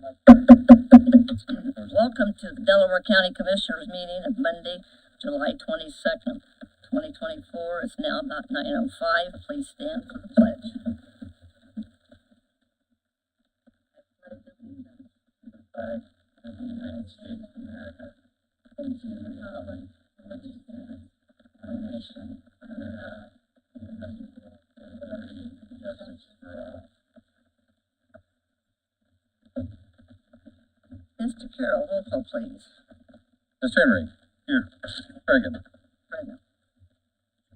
Welcome to the Delaware County Commissioners meeting of Monday, July 22nd, 2024. It's now about 9:05. Please stand for the pledge. I pledge allegiance to the United States of America and to the republic for which it stands, one nation, under God, indivisible, with liberty and justice for all. Mr. Carroll, roll call, please. Mr. Henry. Here. Reagan. Present.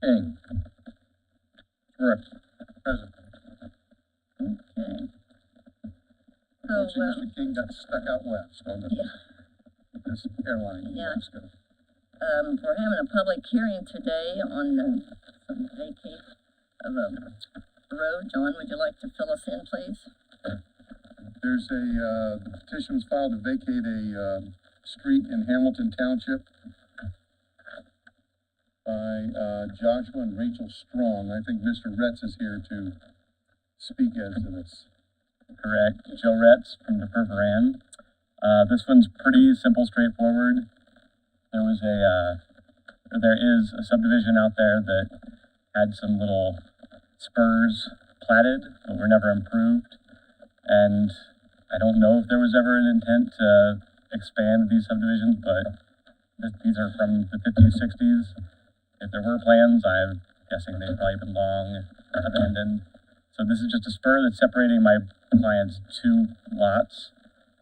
King. Brooks. Present. Okay. So, Mr. King got stuck out west on the, yeah. this airline. Yeah. We're having a public hearing today on some vacate of a road. John, would you like to fill us in, please? There's the petition was filed to vacate a street in Hamilton Township by Joshua and Rachel Strong. I think Mr. Retz is here to speak as to this. Correct. Joe Retz from DePerveran. This one's pretty simple, straightforward. There is a subdivision out there that had some little spurs platted, but were never improved. And I don't know if there was ever an intent to expand these subdivisions, but these are from the 50s, 60s. If there were plans, I'm guessing they've probably been long abandoned. So this is just a spur that's separating my client's two lots,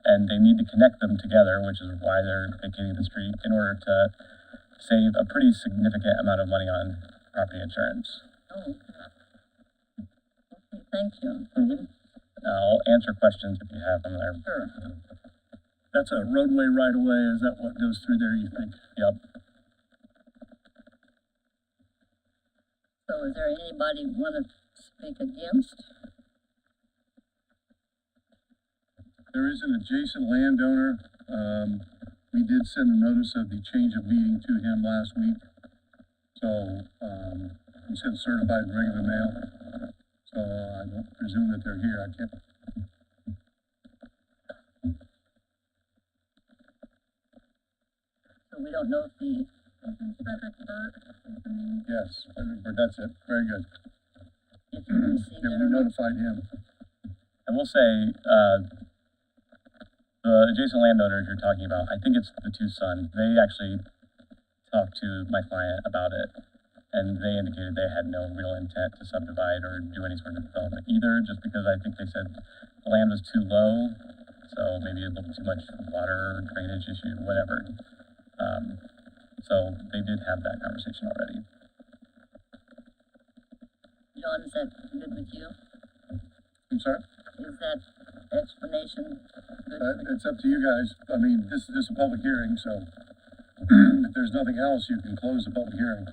and they need to connect them together, which is why they're vacating the street, in order to save a pretty significant amount of money on property insurance. Oh, okay, thank you. Mm-hmm. I'll answer questions if you have them there. Sure. That's a roadway right away. Is that what goes through there, you think? Yep. So is there anybody want to speak against? There is an adjacent landowner. We did send a notice of the change of meeting to him last week. So we sent certified regular mail. So I don't presume that they're here. I can't. So we don't know if the Frederick Bird is the name. Yes, Frederick Bird, that's it. Very good. If you received Yeah, it we or not. notified him. I will say, the adjacent landowners you're talking about, I think it's the two sons. They actually talked to my client about it, and they indicated they had no real intent to subdivide or do any sort of development either, just because I think they said the land was too low, so maybe a little too much water drainage issue, whatever. So they did have that conversation already. John, is that good with you? I'm sorry? Is that explanation good with you? It's up to you guys. I mean, this is a public hearing, so if there's nothing else, you can close the public hearing.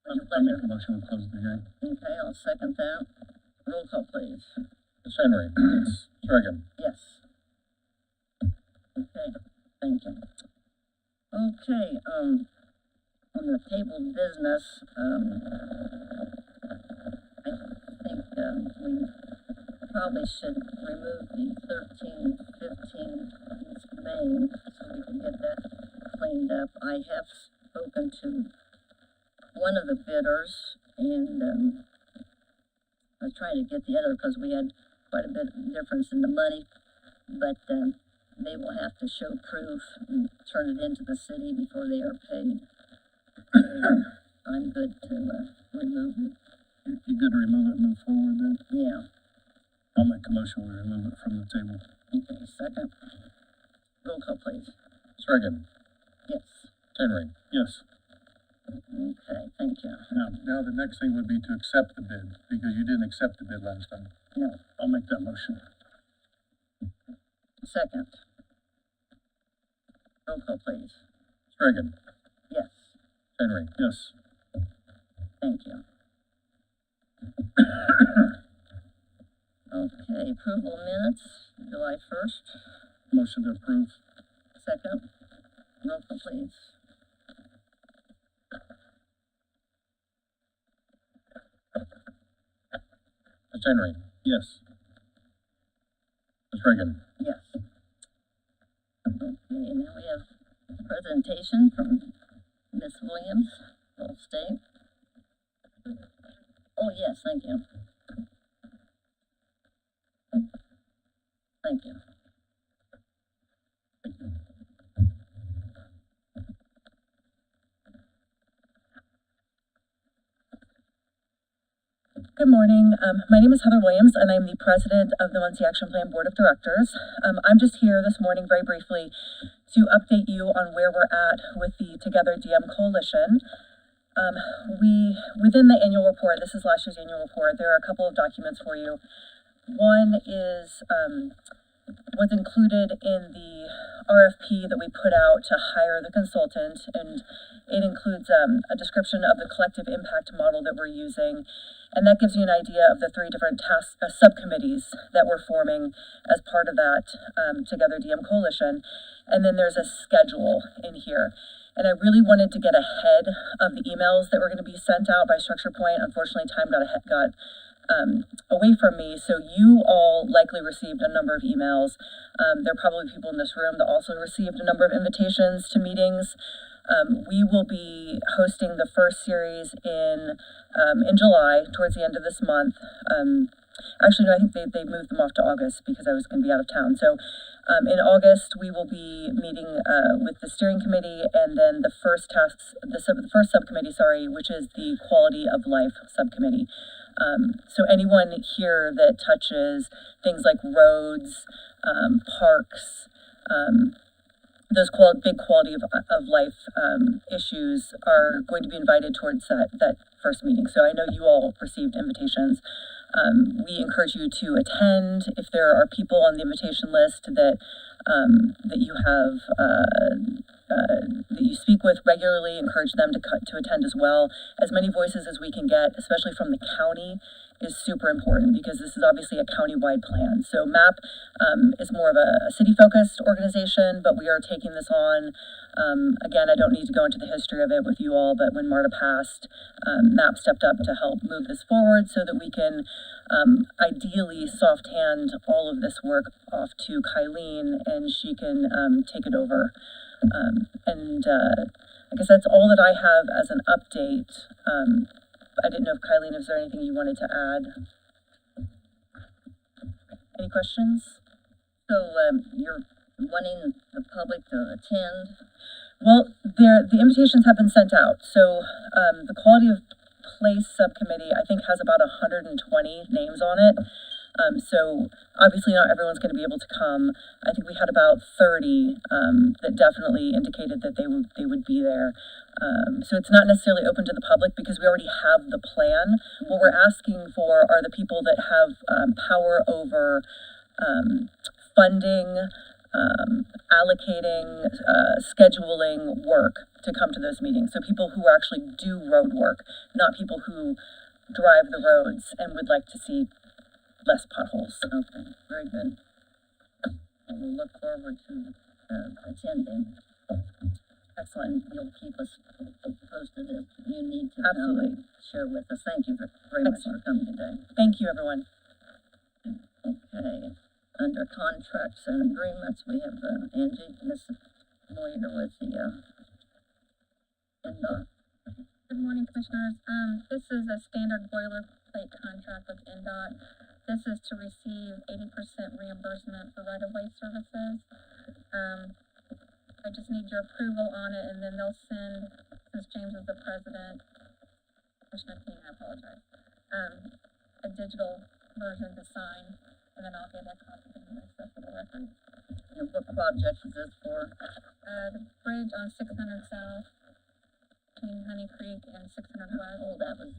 I make a motion to close the hearing. Okay, I'll second that. Roll call, please. Mr. Henry. Yes. Mr. Reagan. Yes. Okay, thank you. Okay, on the tabled business, I think, we probably should remove the 1315 East Main so we can get that cleaned up. I have spoken to one of the bidders, and, I was trying to get the other because we had quite a bit of difference in the money, but, they will have to show proof and turn it into the city before they are paid. I'm good to remove it. You good to remove it and move forward then? Yeah. I'll make a motion to remove it from the table. Okay, second. Roll call, please. Mr. Reagan. Yes. Mr. Henry. Yes. Okay, thank you. Now the next thing would be to accept the bid, because you didn't accept the bid last time. No. I'll make that motion. Second. Roll call, please. Mr. Reagan. Yes. Henry. Yes. Thank you. Okay, approval of minutes, July 1st. Motion to approve. Second. Roll call, please. Mr. Henry. Yes. Ms. Reagan. Yes. Okay, now we have a presentation from Ms. Williams, Full State. Oh, yes, thank you. Thank you. Good morning. My name is Heather Williams, and I'm the president of the Muncie Action Plan Board of Directors. I'm just here this morning very briefly to update you on where we're at with the Together DM Coalition. Within the annual report, this is last year's annual report, there are a couple of documents for you. One is what's included in the RFP that we put out to hire the consultant, and it includes a description of the collective impact model that we're using, and that gives you an idea of the 3 different subcommittees that we're forming as part of that Together DM Coalition. And then there's a schedule in here. And I really wanted to get ahead of the emails that were going to be sent out by Structure Point. Unfortunately, time got away from me, so you all likely received a number of emails. There are probably people in this room that also received a number of invitations to meetings. We will be hosting the first series in July, towards the end of this month. Actually, no, I think they moved them off to August because I was going to be out of town. So in August, we will be meeting with the steering committee, and then the first subcommittee, which is the quality of life subcommittee. So anyone here that touches things like roads, parks, those big quality of life issues are going to be invited towards that first meeting. So I know you all received invitations. We encourage you to attend. If there are people on the invitation list that you have that you speak with regularly, encourage them to attend as well. As many voices as we can get, especially from the county, is super important because this is obviously a county-wide plan. So MAP is more of a city-focused organization, but we are taking this on. Again, I don't need to go into the history of it with you all, but when Marta passed, MAP stepped up to help move this forward so that we can ideally soft hand all of this work off to Kylene and she can take it over. I guess that's all that I have as an update. I didn't know if Kylene, is there anything you wanted to add? Any questions? So you're wanting the public to attend? Well, the invitations have been sent out. So the Quality of Place Subcommittee, I think, has about 120 names on it. So obviously not everyone's going to be able to come. I think we had about 30 that definitely indicated that they would be there. So it's not necessarily open to the public because we already have the plan. What we're asking for are the people that have power over funding, allocating, scheduling work to come to those meetings. So people who actually do road work, not people who drive the roads and would like to see less potholes. Okay, very good. And we'll look forward to attending. Excellent. You'll keep us posted if you need to. Absolutely. Share with us. Thank you very much for coming today. Thank you, everyone. Okay. Under contracts and agreements, we have Angie, Ms. Moyer with the NDOT. Good morning, Commissioners. This is a standard boilerplate contract with NDOT. This is to receive 80% reimbursement for right-of-way services. I just need your approval on it, and then they'll send, since James is the president, Commissioner King, I apologize, a digital version to sign, and then I'll get a copy of the stuff for the record. And what project is this for? The bridge on 600 South between Honey Creek and 600 West. Oh, that was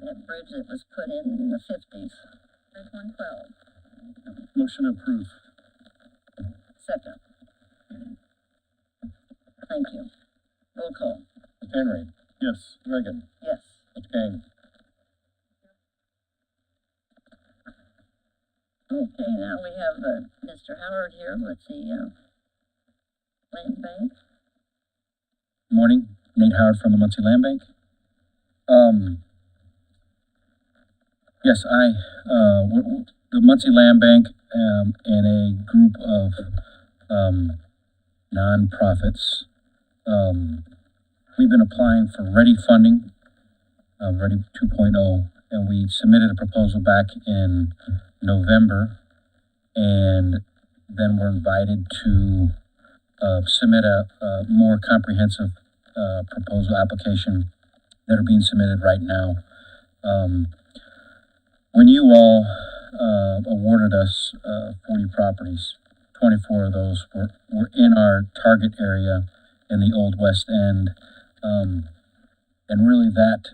that bridge that was put in the 50s. Bridge 112. Motion approved. Second. Thank you. Roll call. Mr. Henry. Yes. Ms. Reagan. Yes. Mr. King. Okay, now we have Mr. Howard here with the land bank. Good morning. Nate Howard from the Muncie Land Bank. Yes, the Muncie Land Bank, and a group of, nonprofits, we've been applying for Ready funding, Ready 2.0, and we submitted a proposal back in November, and then we're invited to, submit a more comprehensive, proposal application that are being submitted right now. When you all awarded us 40 properties, 24 of those were in our target area in the Old West End, and really that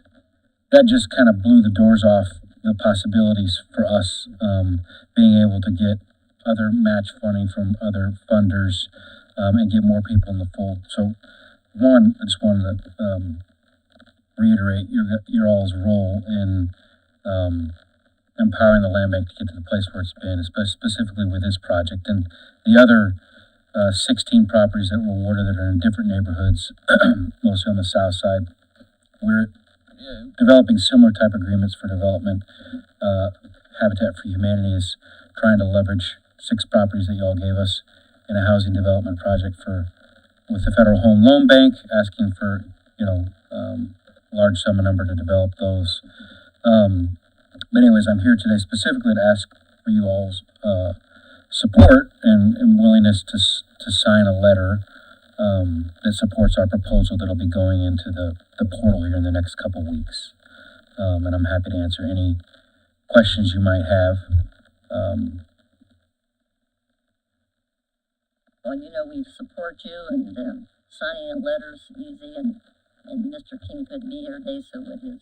just kind of blew the doors off the possibilities for us, being able to get other match funding from other funders, and get more people in the fold. So, one, I just wanted to reiterate your all's role in empowering the land bank to get to the place where it's been, specifically with this project and the other 16 properties that were awarded that are in different neighborhoods, mostly on the south side. We're developing similar type agreements for development. Habitat for Humanity is trying to leverage 6 properties that y'all gave us in a housing development project with the Federal Home Loan Bank, asking for, large sum of number to develop those. But anyways, I'm here today specifically to ask for you all's support and willingness to sign a letter that supports our proposal that'll be going into the portal here in the next couple weeks. And I'm happy to answer any questions you might have. Well, we support you, and signing a letter's easy, and Mr. King couldn't be here today, so with his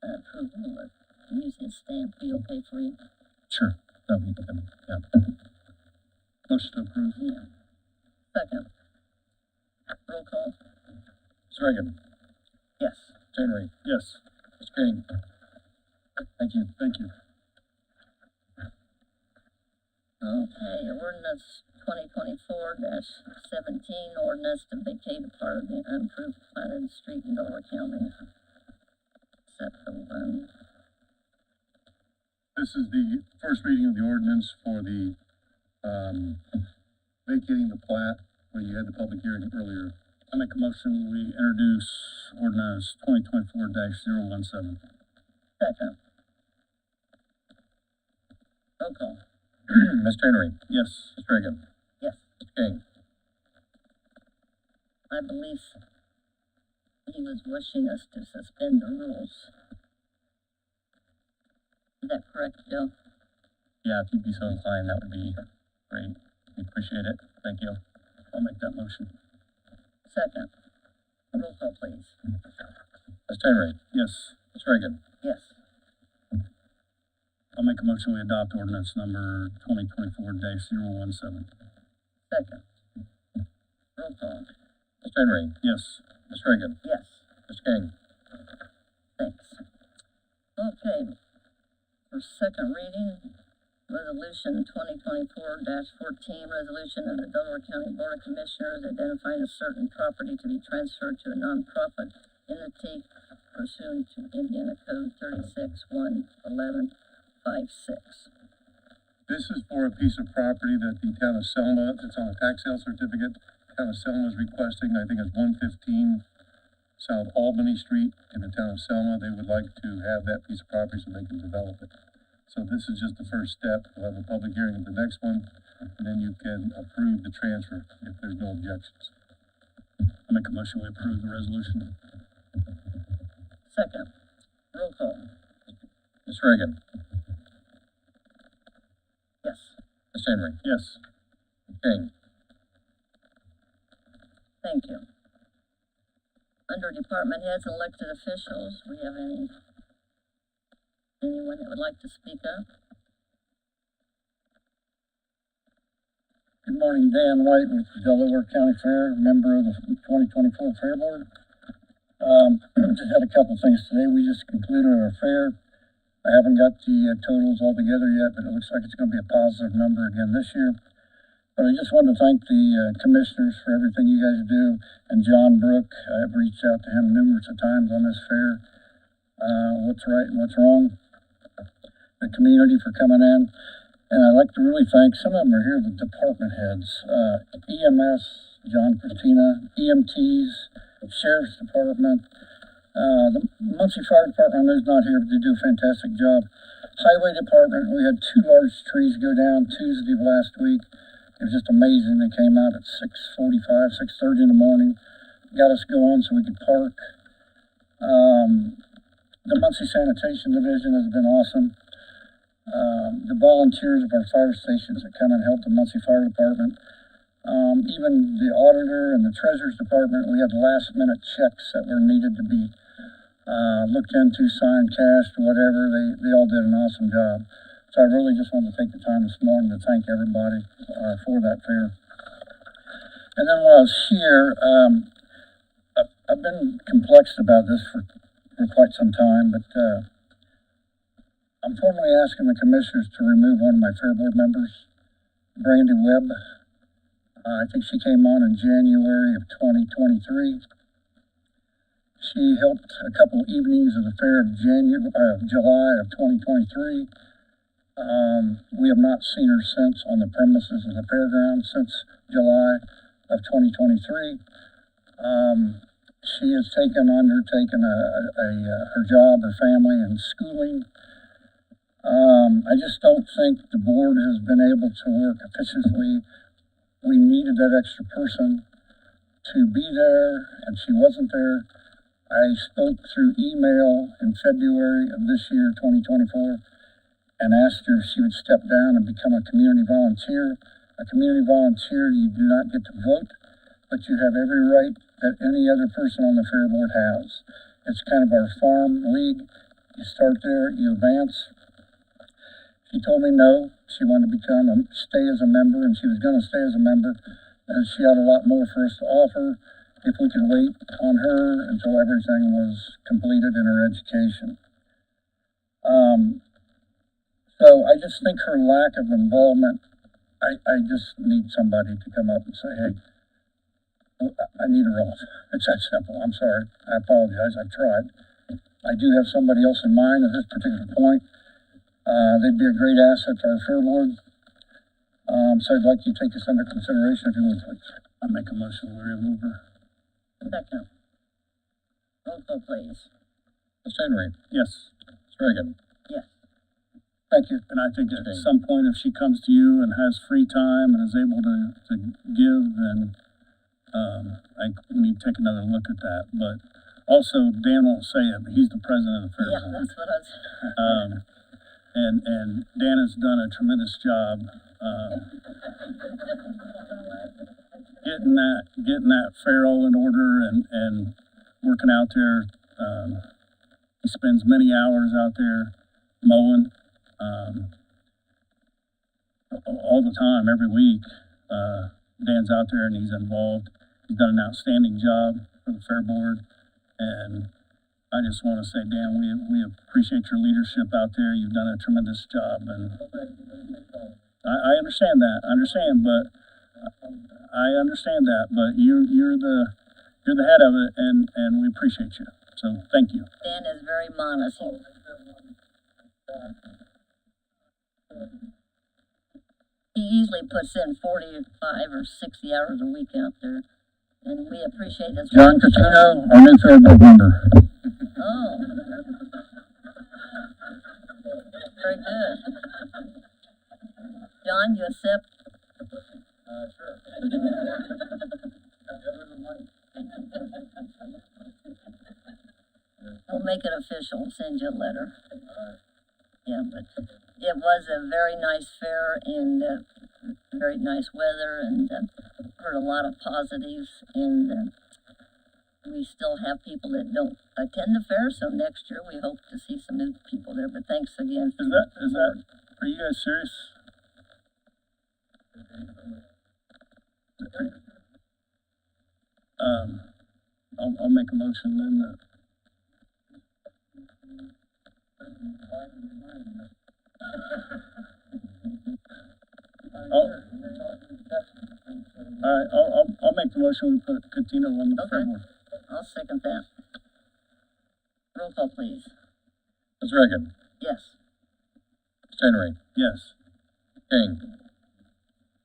approval, use his stamp, be okay for you? Sure, that'll be good. Yeah. Motion to approve. Yeah. Second. Roll call. Ms. Reagan, Yes. Henry, Yes. Mr. King. Thank you. Thank you. Okay, ordinance 2024-17, ordinance to vacate a part of the unimproved platted street in Delaware County. Except the one. This is the first reading of the ordinance for the, vacating the plat where you had the public hearing earlier. I make a motion, we introduce ordinance 2024-017. Second. Roll call. Mr. Henry, Yes. Ms. Reagan, Yes. Mr. King. I believe he was wishing us to suspend the rules. Is that correct, Bill? Yeah, if you'd be so inclined, that would be great. We appreciate it. Thank you. I'll make that motion. Second. Roll call, please. Mr. Henry, Yes. Ms. Reagan, Yes. I'll make a motion, we adopt ordinance number 2024-017. Second. Roll call. Mr. Henry, Yes. Ms. Reagan, Yes. Mr. King. Thanks. Okay. For second reading, resolution 2024-14, resolution of the Delaware County Board of Commissioners identifying a certain property to be transferred to a nonprofit entity pursuant to Indiana Code 36-111-56. This is for a piece of property that the town of Selma, it's on a tax sale certificate. Town of Selma is requesting, I think it's 115 South Albany Street in the town of Selma. They would like to have that piece of property so they can develop it. So this is just the first step. We'll have a public hearing at the next one, and then you can approve the transfer if there's no objections. I make a motion, we approve the resolution. Second. Roll call. Ms. Reagan, Yes. Mr. Henry, Yes. Mr. King. Thank you. Under department heads and elected officials, we have anyone that would like to speak up? Good morning, Dan White with the Delaware County Fair, member of the 2024 Fair Board. Just had a couple things today. We just concluded our fair. I haven't got the totals all together yet, but it looks like it's going to be a positive number again this year. But I just wanted to thank the commissioners for everything you guys do, and John Brook. I've reached out to him numerous of times on this fair. What's right and what's wrong. the community for coming in. And I'd like to really thank, some of them are here, the department heads, EMS, John Christina, EMTs, Sheriff's Department, the Muncie Fire Department, I know is not here, but they do a fantastic job. Highway Department, we had 2 large trees go down Tuesday of last week. It was just amazing. They came out at 6:45, 6:30 in the morning, got us going so we could park. The Muncie Sanitation Division has been awesome. The volunteers of our fire stations that come and help the Muncie Fire Department. Even the auditor and the treasurer's department, we had last minute checks that were needed to be looked into, signed, cashed, whatever. They all did an awesome job. So I really just wanted to take the time this morning to thank everybody for that fair. And then while I was here, I've been complexed about this for quite some time, but I'm formally asking the commissioners to remove one of my fair board members, Brandy Webb. I think she came on in January of 2023. She helped a couple evenings of the fair of July of 2023. We have not seen her since on the premises of the fairground since July of 2023. She has undertaken her job, her family, and schooling. I just don't think the board has been able to work efficiently. We needed that extra person to be there, and she wasn't there. I spoke through email in February of this year, 2024, and asked her if she would step down and become a community volunteer. A community volunteer, you do not get to vote, but you have every right that any other person on the fair board has. It's kind of our farm league. You start there, you advance. She told me no, she wanted to stay as a member, and she was going to stay as a member, and she had a lot more for us to offer if we could wait on her until everything was completed in her education. So I just think her lack of involvement, I just need somebody to come up and say, hey, I need her off. It's that simple. I'm sorry. I apologize. I've tried. I do have somebody else in mind at this particular point. They'd be a great asset to our fair board. So I'd like you to take this under consideration if you would, please. I make a motion, we remove her. Second. Roll call, please. Mr. Henry, Yes. Mr. Reagan. Yes. Thank you. And I think at some point, if she comes to you and has free time and is able to give, then I think we need to take another look at that. But also, Dan won't say it, but he's the president of the fair Yeah, board. that's what I was. And Dan has done a tremendous job getting that fair all in order and working out there. He spends many hours out there mowing all the time, every week. Dan's out there and he's involved. He's done an outstanding job for the fair board, and I just want to say, Dan, we appreciate your leadership out there. You've done a tremendous job, and I understand that. I understand that, but you're the head of it, and we appreciate you. So thank you. Dan is very modest. He easily puts in 45 or 60 hours a week out there, and we appreciate his. John Catino, our new fair board member. Oh. Very good. John, you accept? We'll make it official, send you a letter. Yeah, but it was a very nice fair and very nice weather, and heard a lot of positives, and we still have people that don't attend the fair, so next year we hope to see some new people there, but thanks again. Is that, are you guys serious? I'll make a motion then. I'll make the motion, we put Catino on the fair board. I'll second that. Roll call, please. Mr. Reagan. Yes. Henry, Yes. King.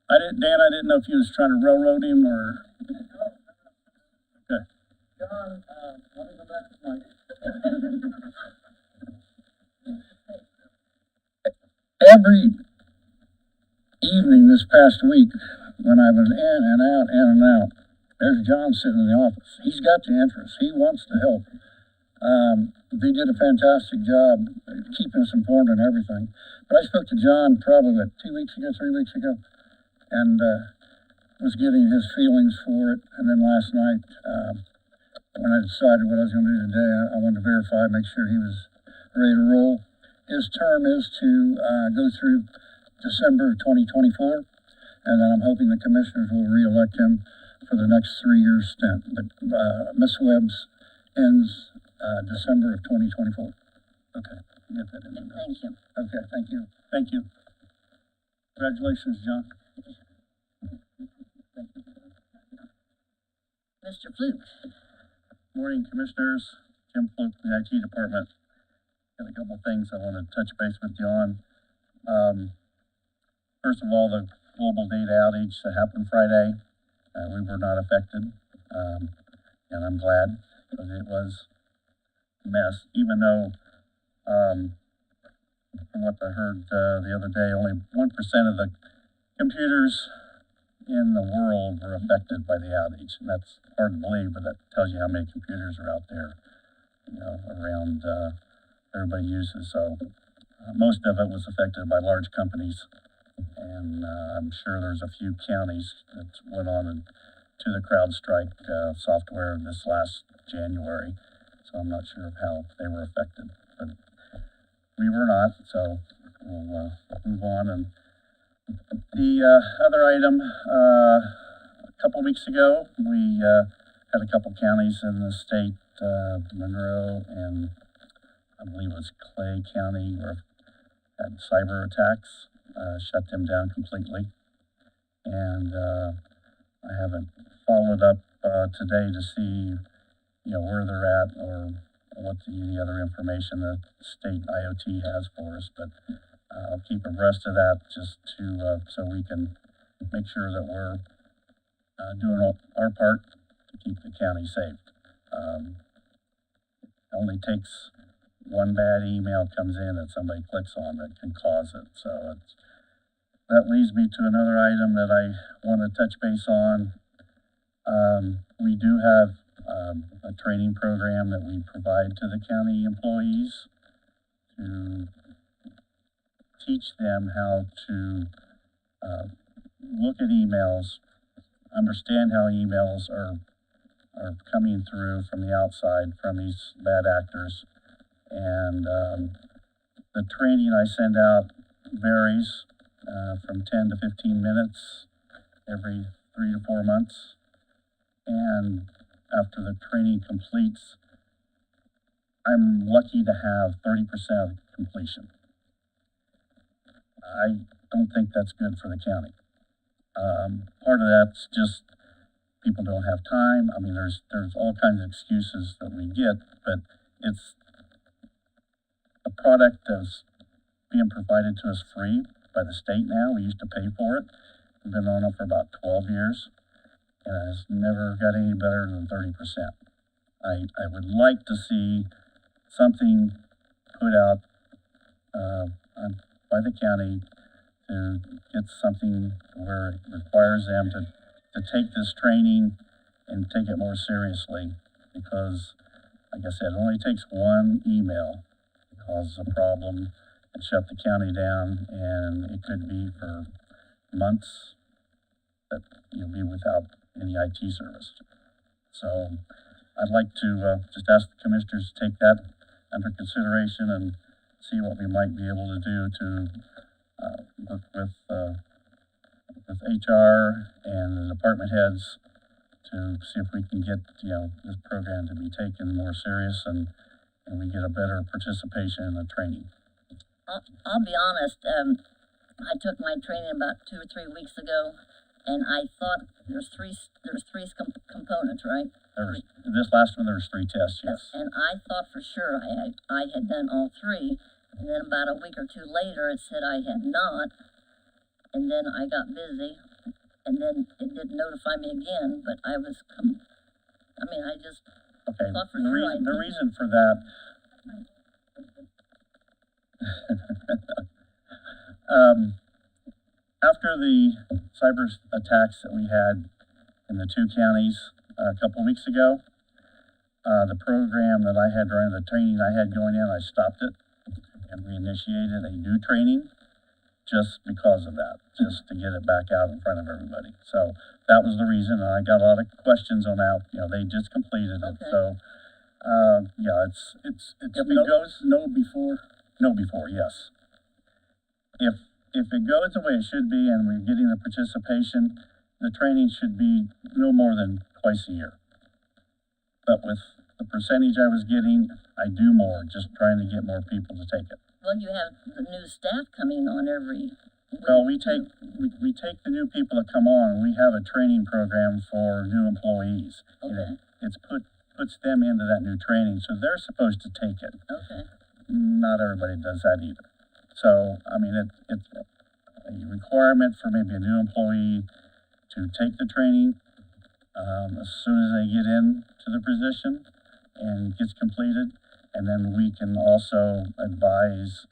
Dan, I didn't know if you was trying to railroad him or, John, let me go back to Mike. Every evening this past week, when I've been in and out, there's John sitting in the office. He's got the interest. He wants to help. They did a fantastic job keeping us informed and everything. But I spoke to John probably, 3 weeks ago, and was getting his feelings for it. And then last night, when I decided what I was going to do today, I wanted to verify, make sure he was ready to roll. His term is to go through December 2024, and then I'm hoping the commissioners will re-elect him for the next 3-year stint. But Ms. Webb's ends December of 2024. okay, get that in there. Thank you. Okay, thank you. Thank you. Congratulations, John. Mr. Fluke. Morning, Commissioners. Jim Fluke from the IT Department. Got a couple things I want to touch base with you on. First of all, the global data outage that happened Friday, we were not affected, and I'm glad because it was a mess. Even though, from what I heard the other day, only 1% of the computers in the world were affected by the outage, and that's hard to believe, but that tells you how many computers are out there, around everybody uses. So most of it was affected by large companies, and I'm sure there's a few counties that went on to the CrowdStrike software this last January. So I'm not sure of how they were affected, but we were not. So we'll move on. And the other item, a couple weeks ago, we had a couple counties in the state, Monroe and I believe it was Clay County, where had cyber attacks, shut them down completely. And I haven't followed up today to see, where they're at or what the other information the state IoT has for us. But I'll keep abreast of that just to so we can make sure that we're doing our part to keep the county safe. It only takes one bad email comes in that somebody clicks on that can cause it. So that leads me to another item that I want to touch base on. We do have a training program that we provide to the county employees to teach them how to look at emails, understand how emails are coming through from the outside, from these bad actors. And the training I send out varies from 10 to 15 minutes every 3 to 4 months. And after the training completes, I'm lucky to have 30% completion. I don't think that's good for the county. Part of that's just people don't have time. I mean, there's all kinds of excuses that we get, but it's a product that's being provided to us free by the state now. We used to pay for it. We've been on it for about 12 years, and it's never got any better than 30%. I would like to see something put out by the county to get something where it requires them to take this training and take it more seriously, because, like I said, it only takes one email to cause a problem and shut the county down, and it could be for months that you'll be without any IT service. So I'd like to just ask the commissioners to take that under consideration and see what we might be able to do to work with HR and the department heads to see if we can get this program to be taken more serious and we get a better participation in the training. I'll be honest, I took my training about 2 or 3 weeks ago, and I thought there's three components, right? This last one, there was 3 tests, yes. And I thought for sure I had done all 3, And then about a week or two later, it said I had not, and then I got busy, and then it didn't notify me again, but I just Okay, thought for the sure I reason, the did. reason for that. After the cyber attacks that we had in the two counties a couple weeks ago, the program that I had during the training I had going in, I stopped it and reinitiated a new training just because of that, just to get it back out in front of everybody. So that was the reason, and I got a lot of questions on that. They just completed it. Okay. So, yeah, it's if it no, goes no before. no before, yes. If it goes the way it should be and we're getting the participation, the training should be no more than twice a year. But with the percentage I was getting, I do more, just trying to get more people to take it. Well, you have the new staff coming on every week. Well, we take the new people that come on, and we have a training program for new employees. Okay. It's puts them into that new training, so they're supposed to take it. Okay. Not everybody does that either. So, I mean, it's a requirement for maybe a new employee to take the training as soon as they get in to the position and gets completed. And then we can also advise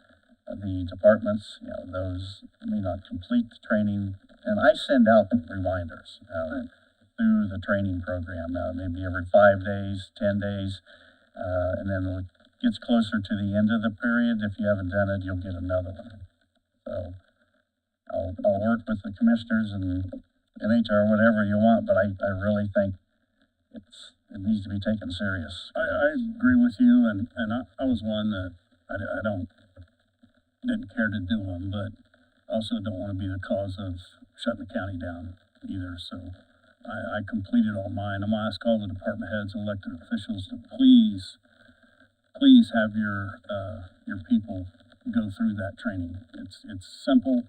the departments, those may not complete the training. And I send out reminders through the training program, maybe every 5 days, 10 days. And then when it gets closer to the end of the period, if you haven't done it, you'll get another one. So I'll work with the commissioners and HR, whatever you want, but I really think it needs to be taken serious. I agree with you, and I was one that I didn't care to do them, but also don't want to be the cause of shutting the county down either. So I completed all mine. I'm gonna ask all the department heads and elected officials to please have your people go through that training. It's simple,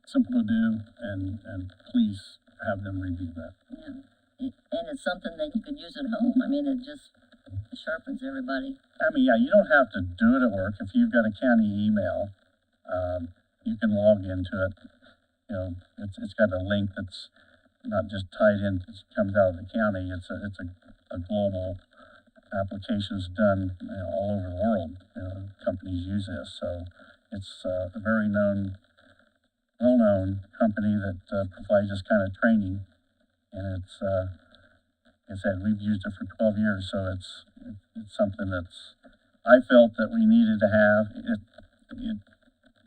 simple to do, and please have them review that. Yeah. And it's something that you could use at home. I mean, it just sharpens everybody. I mean, yeah, you don't have to do it at work. If you've got a county email, you can log into it. It's got a link that's not just tied in, it comes out of the county. It's a global applications done all over the world. Companies use this, so it's a very well-known company that provides this kind of training, and it's like I said, we've used it for 12 years, so it's something that's I felt that we needed to have. It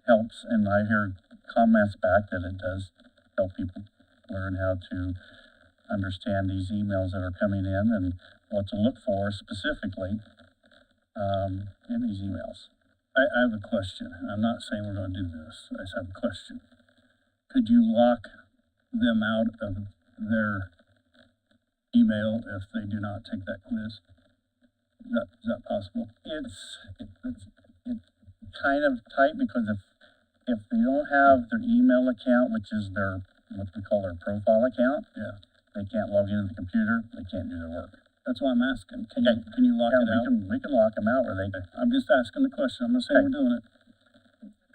helps, and I hear comments back that it does help people learn how to understand these emails that are coming in and what to look for specifically in these emails. I have a question. I'm not saying we're going to do this. I just have a question. Could you lock them out of their email if they do not take that quiz? Is that possible? It's kind of tight because if they don't have their email account, which is their what we call their profile account, Yeah. they can't log into the computer. They can't do their work. That's why I'm asking. Can you lock it out? We can lock them out where they. Okay. I'm just asking the question. I'm not saying we're doing it.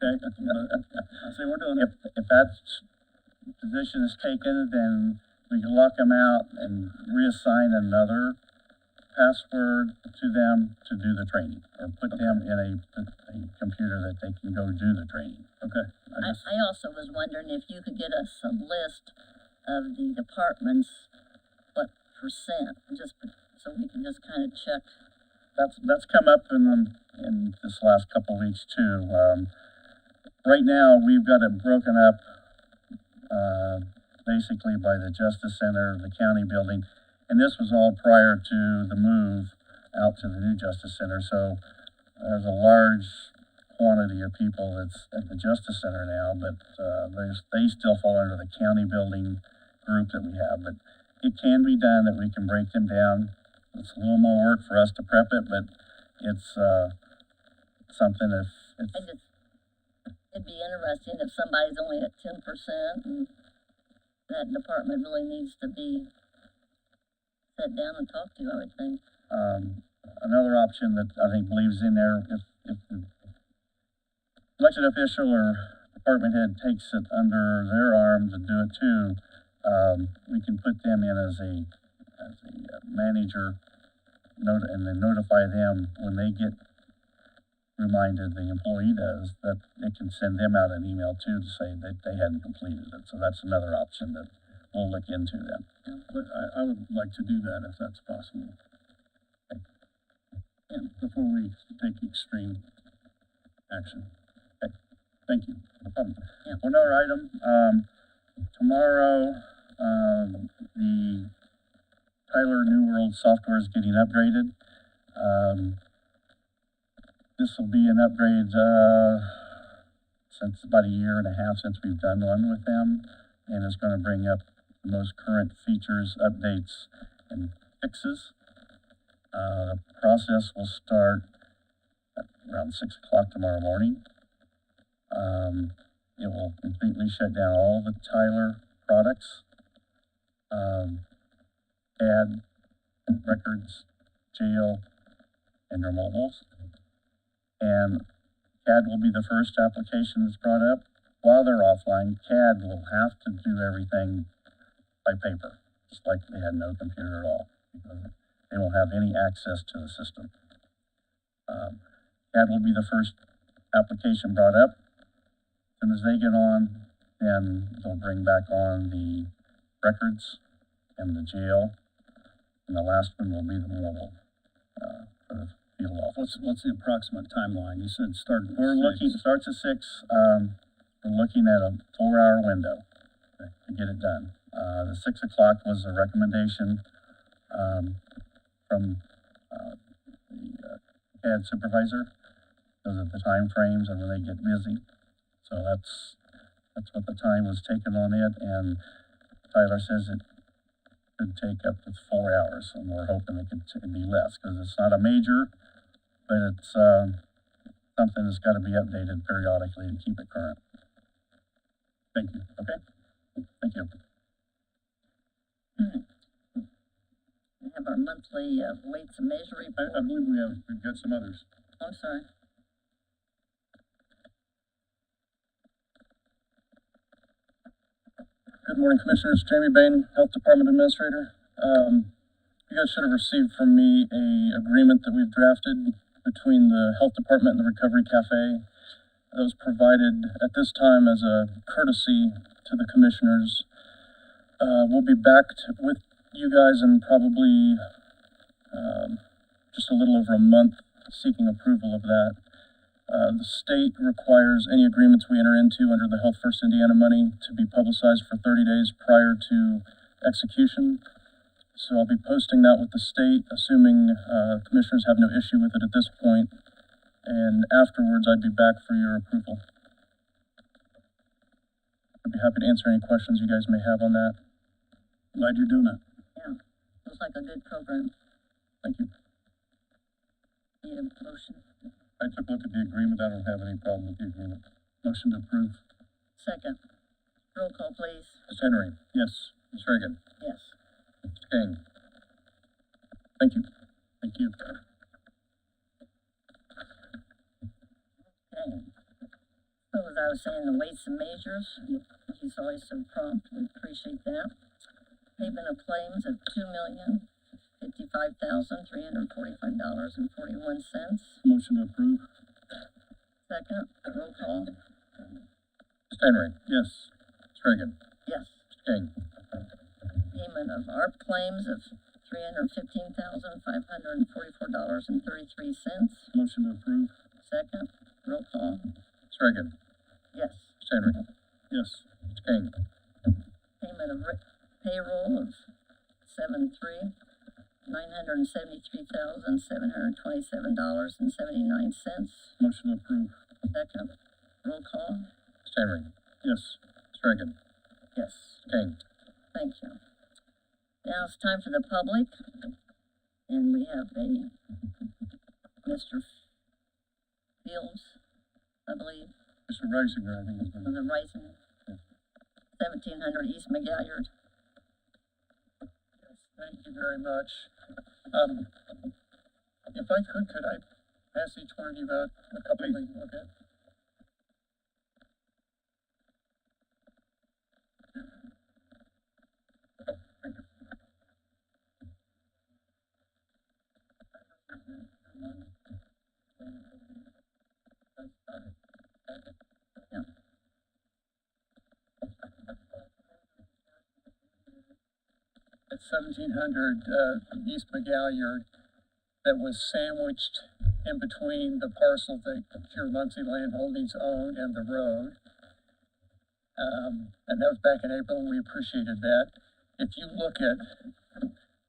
Okay. But I say we're doing it. If that position is taken, then we can lock them out and reassign another password to them to do the training, or put them in a computer that they can go do the training. Okay. I also was wondering if you could get us a list of the departments, what percent, just so we can just kind of check. That's come up in this last couple of weeks too. Right now we've got it broken up basically by the Justice Center, the county building, and this was all prior to the move out to the new Justice Center. So there's a large quantity of people that's at the Justice Center now, but they still fall under the county building group that we have. But it can be done that we can break them down. It's a little more work for us to prep it, but it's something It'd be interesting if somebody's only at 10% and that department really needs to be sat down and talked to, I would think. Another option that I think believes in there, if the elected official or department head takes it under their arm to do it too, we can put them in as a manager, and then notify them when they get reminded, the employee does, that they can send them out an email too to say that they hadn't completed it. So that's another option that we'll look into then. But I would like to do that if that's possible. Yeah. Before we take extreme action. Okay, thank you. No problem. Yeah. One other item, tomorrow, the Tyler New World software is getting upgraded. This will be an upgrade, since about a year and a half since we've done one with them, and it's gonna bring up the most current features, updates, and fixes. The process will start at around 6 o'clock tomorrow morning. It will completely shut down all the Tyler products, CAD, records, jail, and their mobiles. And CAD will be the first application that's brought up. While they're offline, CAD will have to do everything by paper, just like they had no computer at all, because they won't have any access to the system. CAD will be the first application brought up. As soon as they get on, then they'll bring back on the records and the jail, and the last one will be the mobile, for the field office. What's the approximate timeline? You said start at We're 6. looking, it starts at 6, we're looking at a 4-hour window to get it done. The 6 o'clock was a recommendation, from, the CAD supervisor, because of the time frames and when they get busy. So that's what the time was taken on it, and Tyler says it could take up to 4 hours, and we're hoping it could be less, because it's not a major, but it's, something that's gotta be updated periodically to keep it current. Thank you. Okay? Thank you. We have our monthly, weights and measure report. I believe we've got some others. I'm sorry. Good morning, Commissioners. Jamie Bain, Health Department Administrator. You guys should have received from me a agreement that we've drafted between the Health Department and the Recovery Cafe. That was provided at this time as a courtesy to the Commissioners. We'll be back with you guys in probably just a little over a month seeking approval of that. The state requires any agreements we enter into under the Health First Indiana money to be publicized for 30 days prior to execution. So I'll be posting that with the state, assuming commissioners have no issue with it at this point. And afterwards, I'd be back for your approval. I'd be happy to answer any questions you guys may have on that. Glad you're doing it. Yeah, looks like a good program. Thank you. Need a motion. I took a look at the agreement, I don't have any problem with the agreement. Motion to approve. Second. Roll call, please. Ms. Henry, Yes. Ms. Reagan, Yes. Mr. King. Thank you. Thank you. Okay. So as I was saying, the weights and measures, he's always so prompt, we appreciate that. Payment of claims of $2,055,345.41. Motion to approve. Second, roll call. Ms. Henry, Yes. Ms. Reagan, Yes. Mr. King. Payment of ARP claims of $315,544.33. Motion to approve. Second, roll call. Ms. Reagan, Yes. Ms. Henry, Yes. Mr. King. Payment of payroll of $973,727.79. Motion to approve. Second, roll call. Ms. Henry, Yes. Ms. Reagan, Yes. Mr. King. Thank you. Now it's time for the public, and we have a Mr. Fields, I believe, Mr. Reisinger, I think is of the, the Rising 1700 East McGalliard. thank you very much. If I could I pass each one of you out a couple of things to look at? At 1700 East McGalliard, that was sandwiched in between the parcel that Cure Muncie Land Holdings owned and the road. And that was back in April, and we appreciated that. If you look at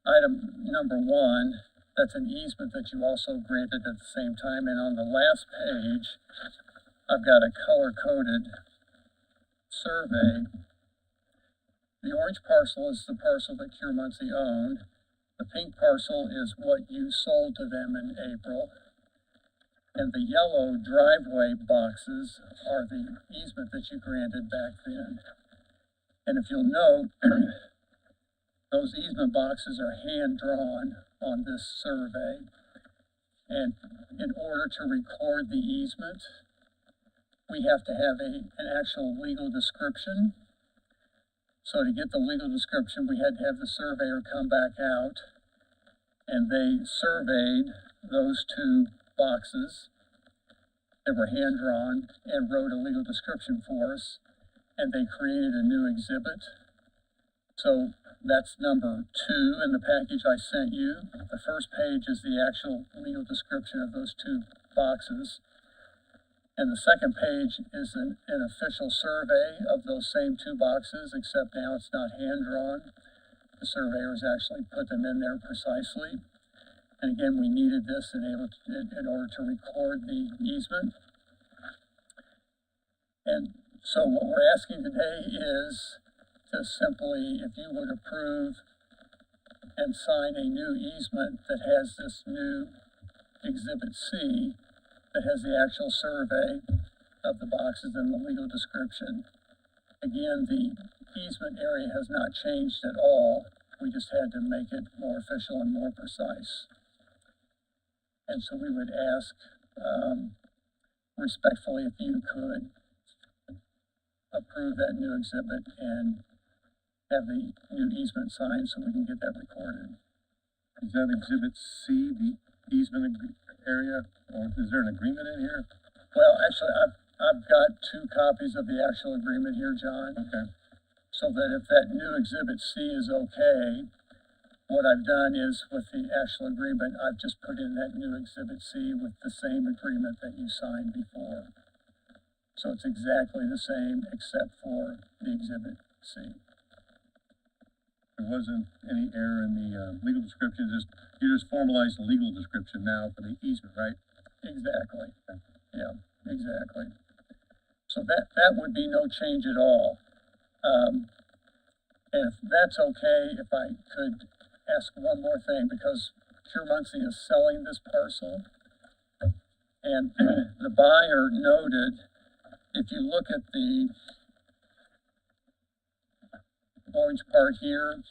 item number 1, that's an easement that you also granted at the same time. And on the last page, I've got a color-coded survey. The orange parcel is the parcel that Cure Muncie owned. The pink parcel is what you sold to them in April. And the yellow driveway boxes are the easement that you granted back then. And if you'll note, those easement boxes are hand-drawn on this survey. And in order to record the easement, we have to have an actual legal description. So to get the legal description, we had to have the surveyor come back out, and they surveyed those 2 boxes that were hand-drawn and wrote a legal description for us, and they created a new exhibit. So that's number 2 in the package I sent you. The first page is the actual legal description of those 2 boxes. And the second page is an official survey of those same 2 boxes, except now it's not hand-drawn. The surveyors actually put them in there precisely. And again, we needed this in order to record the easement. And so what we're asking today is to simply, if you would approve and sign a new easement that has this new Exhibit C, that has the actual survey of the boxes and the legal description. Again, the easement area has not changed at all. We just had to make it more official and more precise. And so we would ask respectfully if you could approve that new exhibit and have the new easement signed so we can get that recorded. Is that Exhibit C, the easement area, or is there an agreement in here? Well, actually, I've got 2 copies of the actual agreement here, John. Okay. So that if that new Exhibit C is okay, what I've done is with the actual agreement, I've just put in that new Exhibit C with the same agreement that you signed before. So it's exactly the same except for the Exhibit C. There wasn't any error in the legal description, you just formalized the legal description now for the easement, right? Exactly. Yeah, exactly. So that would be no change at all. And if that's okay, if I could ask one more thing, because Cure Muncie is selling this parcel, and the buyer noted, if you look at the orange part here,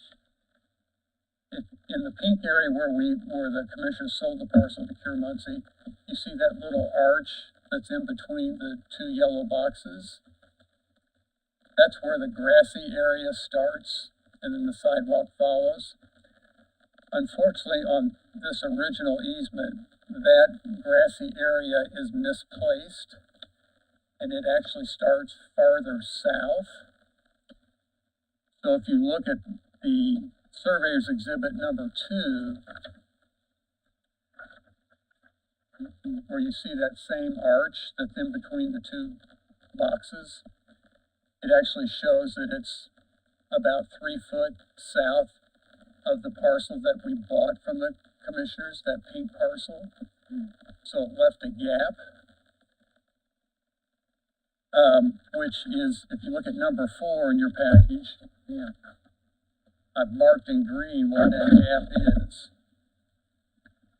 in the pink area where the commissioner sold the parcel to Cure Muncie, you see that little arch that's in between the 2 yellow boxes? That's where the grassy area starts, and then the sidewalk follows. Unfortunately, on this original easement, that grassy area is misplaced, and it actually starts farther south. So if you look at the Surveyor's Exhibit number 2, where you see that same arch that's in between the 2 boxes, it actually shows that it's about 3 foot south of the parcel that we bought from the commissioners, that pink parcel. So it left a gap, which is, if you look at number 4 in your package, I've marked in green where that gap is.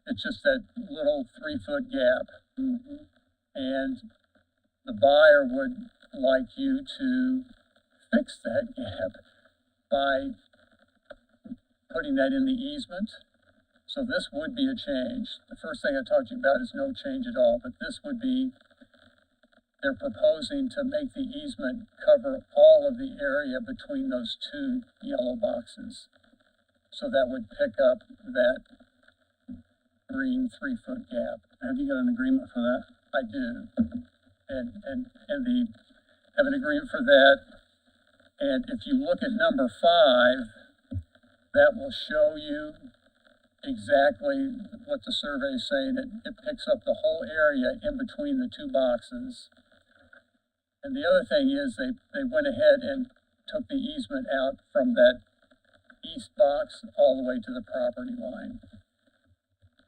It's just that little 3 foot gap. And the buyer would like you to fix that gap by putting that in the easement So this would be a change. The first thing I talked to you about is no change at all, but this would be, they're proposing to make the easement cover all of the area between those two yellow boxes. So that would pick up that green 3-foot gap. Have you got an agreement for that? I do. Have an agreement for that. And if you look at number 5, that will show you exactly what the survey is saying. It picks up the whole area in between the two boxes. And the other thing is they went ahead and took the easement out from that east box all the way to the property line.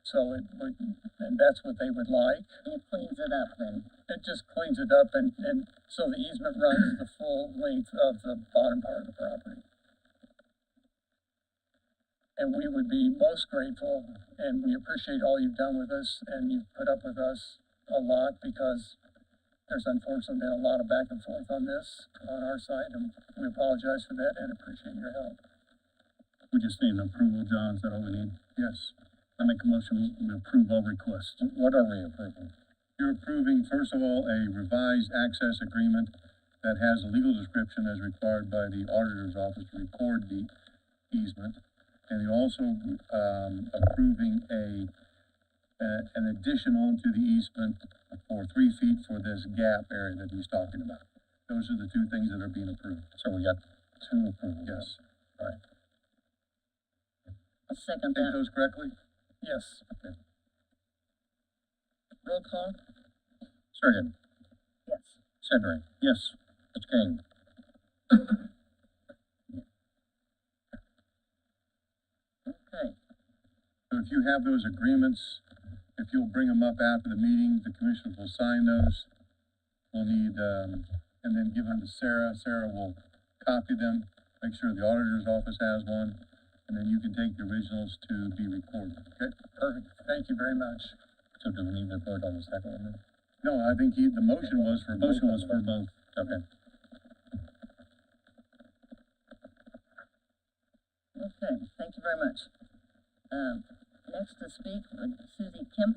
So it would, and that's what they would like. It cleans it up then. It just cleans it up and so the easement runs the full length of the bottom part of the property. And we would be most grateful, and we appreciate all you've done with us, and you've put up with us a lot, because there's unfortunately been a lot of back and forth on this on our side, and we apologize for that and appreciate your help. We just need an approval, John, is that all we need? Yes. I make a motion, we approve all requests. What are we approving? You're approving, first of all, a revised access agreement that has a legal description as required by the auditor's office to record the easement. And you're also, approving an addition onto the easement for 3 feet for this gap area that he's talking about. Those are the two things that are being approved. So we got 2 approvals. Yes. All right. I'll second Take that. those correctly? Yes. Roll call? Surgan, Yes. Sedring, Yes. Mr. King, Okay. So if you have those agreements, if you'll bring them up after the meeting, the commissioners will sign those. We'll need, and then give them to Sarah. Sarah will copy them, make sure the auditor's office has one, and then you can take the originals to be recorded, okay? Perfect. Thank you very much. so do we need to vote on the second one then? No, I think the motion was for both. Motion was for both. Okay. Okay, thank you very much. Next to speak would Susie Kemp.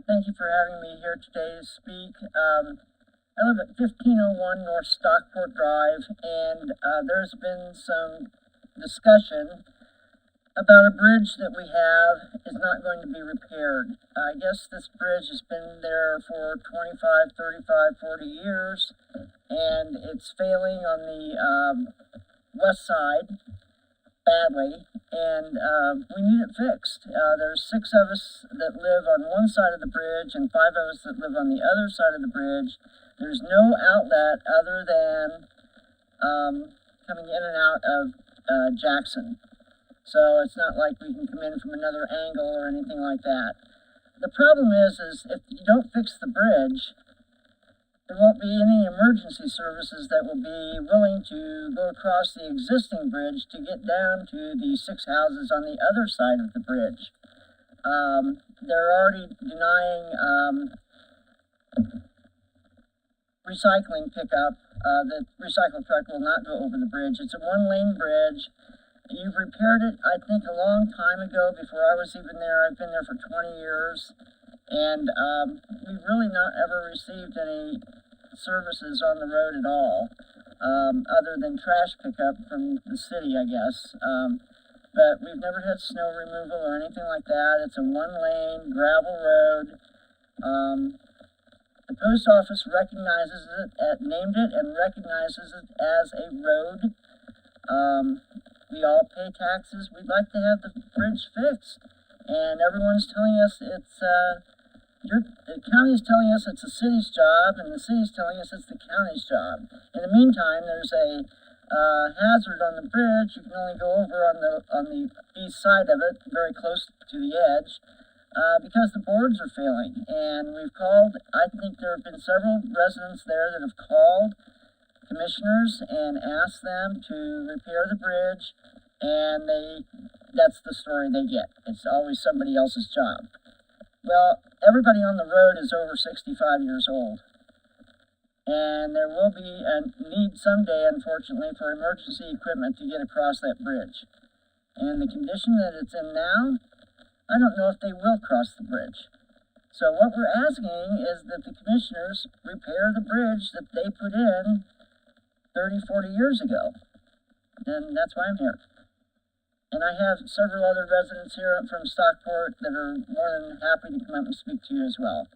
Thank you for having me here today to speak. I live at 1501 North Stockport Drive, and there's been some discussion about a bridge that we have is not going to be repaired. I guess this bridge has been there for 25, 35, 40 years, and it's failing on the west side badly, and we need it fixed. There's 6 of us that live on one side of the bridge and 5 of us that live on the other side of the bridge. There's no outlet other than coming in and out of Jackson. So it's not like we can come in from another angle or anything like that. The problem is if you don't fix the bridge, there won't be any emergency services that will be willing to go across the existing bridge to get down to the 6 houses on the other side of the bridge. They're already denying recycling pickup. The recycle truck will not go over the bridge. It's a 1-lane bridge. You've repaired it, I think, a long time ago, before I was even there. I've been there for 20 years, and we've really not ever received any services on the road at all, other than trash pickup from the city, I guess. But we've never had snow removal or anything like that. It's a 1-lane gravel road. The post office recognizes it, named it, and recognizes it as a road. We all pay taxes. We'd like to have the bridge fixed, and everyone's telling us it's the county's telling us it's the city's job, and the city's telling us it's the county's job. In the meantime, there's a hazard on the bridge. You can only go over on the east side of it, very close to the edge, because the boards are failing. And we've called. I think there have been several residents there that have called commissioners and asked them to repair the bridge, and that's the story they get. It's always somebody else's job. Well, everybody on the road is over 65 years old, And there will be a need someday, unfortunately, for emergency equipment to get across that bridge. And the condition that it's in now, I don't know if they will cross the bridge. So what we're asking is that the commissioners repair the bridge that they put in 30, 40 years ago. And that's why I'm here. And I have several other residents here from Stockport that are more than happy to come up and speak to you as well.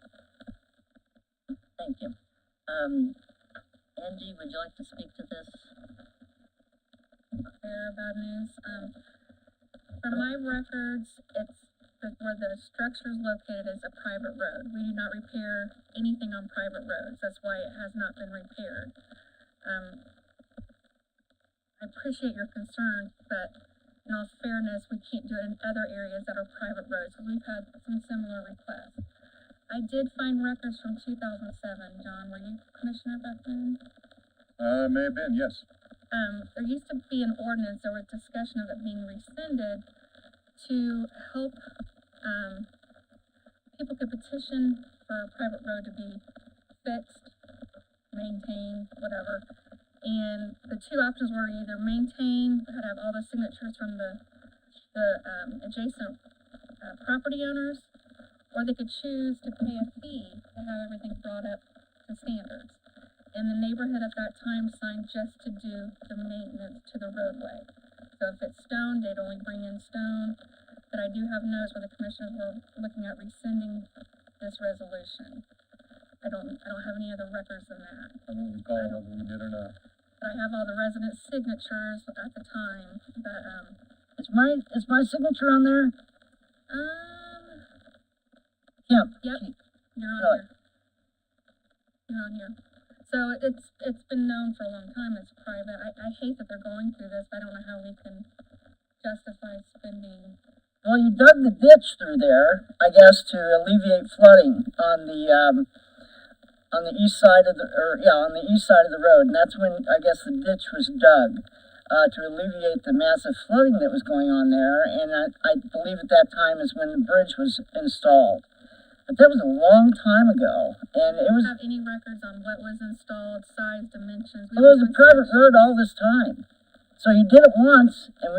Thank you. Angie, would you like to speak to this? Fair bad news. From my records, where the structure is located is a private road. We do not repair anything on private roads. That's why it has not been repaired. I appreciate your concern, but in all fairness, we can't do it in other areas that are private roads, because we've had some similar requests. I did find records from 2007, John. Were you commissioner back then? May have been, yes. There used to be an ordinance, there was discussion of it being rescinded to help, people could petition for a private road to be fixed, maintained, whatever. And the two options were either maintain, had to have all the signatures from the adjacent property owners, or they could choose to pay a fee to have everything brought up to standards. And the neighborhood at that time signed just to do the maintenance to the roadway. So if it's stone, they'd only bring in stone. But I do have notes where the commissioners were looking at rescinding this resolution. I don't have any other records than that. I don't recall whether we did or not. But I have all the resident signatures at the time. But Is my signature on there? Yep. Yep. You're on Good. here. You're on here. So it's been known for a long time. It's private. I hate that they're going through this, but I don't know how we can justify spending. Well, you dug the ditch through there, I guess, to alleviate flooding on the east side of the road, and that's when I guess the ditch was dug to alleviate the massive flooding that was going on there. And I believe at that time is when the bridge was installed. But that was a long time ago, and it was. Have any records on what was installed, size, dimensions? Well, it was a private road all this time, so you did it once, and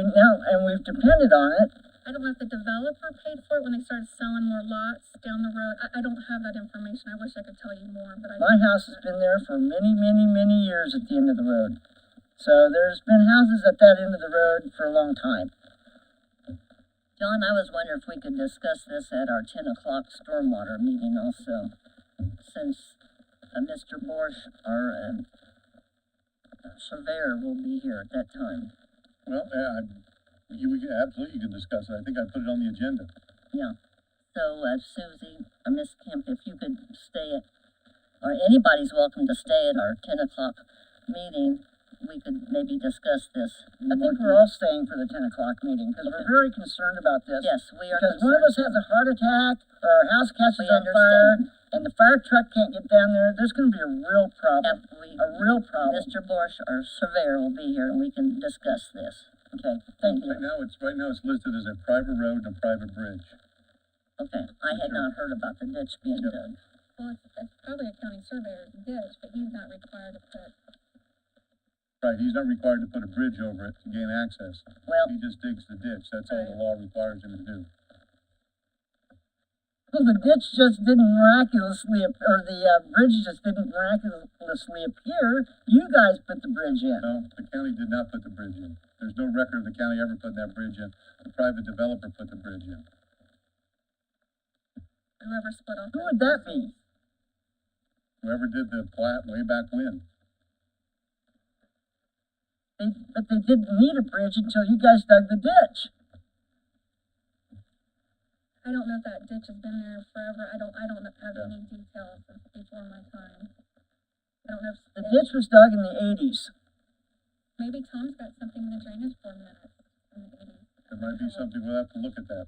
we've depended on it. I don't know if the developer paid for it when they started selling more lots down the road. I don't have that information. I wish I could tell you more, but My house has been there for many, many, many years at the end of the road. So there's been houses at that end of the road for a long time. John, I was wondering if we could discuss this at our 10 o'clock stormwater meeting also, since Mr. Borsch, our surveyor, will be here at that time. Well, absolutely you can discuss it. I think I put it on the agenda. Yeah. So, Susie, or Miss Kemp, if you could stay or anybody's welcome to stay at our 10 o'clock meeting, we could maybe discuss this. I think we're all staying for the 10 o'clock meeting, because we're very concerned about this. Yes, we are. Because one of us has a heart attack, or our house catches We on fire, understand. and the fire truck can't get down there, there's gonna be a real problem. Yep, A real problem. Mr. Borsch, our surveyor, will be here and we can discuss this. Okay, thank you. Right now it's listed as a private road and a private bridge. Okay, I had not heard about the ditch being Yep. dug. Well, it's probably a county surveyor's ditch, but he's not required to put. Right, he's not required to put a bridge over it to gain access. Well, He just digs the ditch. That's all the law requires him to do. Well, the ditch just didn't miraculously, or the bridge just didn't miraculously appear. You guys put the bridge in. No, the county did not put the bridge in. There's no record of the county ever putting that bridge in. The private developer put the bridge in. Whoever split off. Who would that be? Whoever did the plat way back when. But they didn't need a bridge until you guys dug the ditch. I don't know if that ditch has been there forever. I don't have any details before my time. I don't know if The ditch was dug in the 80s. maybe Tom's got something in the drainage board minutes in the 80s. There might be something, we'll have to look at that.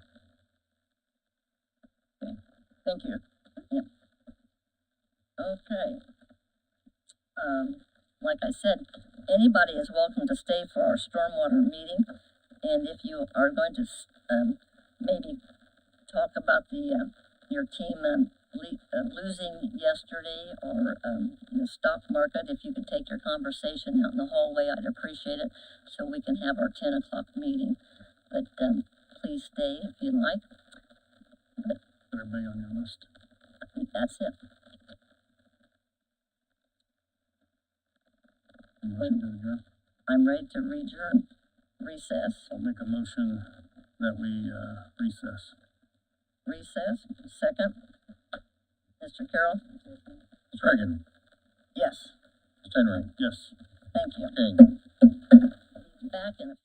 Thank you. okay. Like I said, anybody is welcome to stay for our stormwater meeting. And if you are going to maybe talk about your team losing yesterday or in the stock market. If you could take your conversation out in the hallway, I'd appreciate it, so we can have our 10 o'clock meeting. But please stay if you like. But Everybody on your list. I think that's it. Motion to adjourn. I'm ready to adjourn. Recess. I'll make a motion that we, recess. Recess. Second. Mr. Carroll? Ms. Reagan, Yes. Mr. Henry, Yes. Thank you. King. Back in a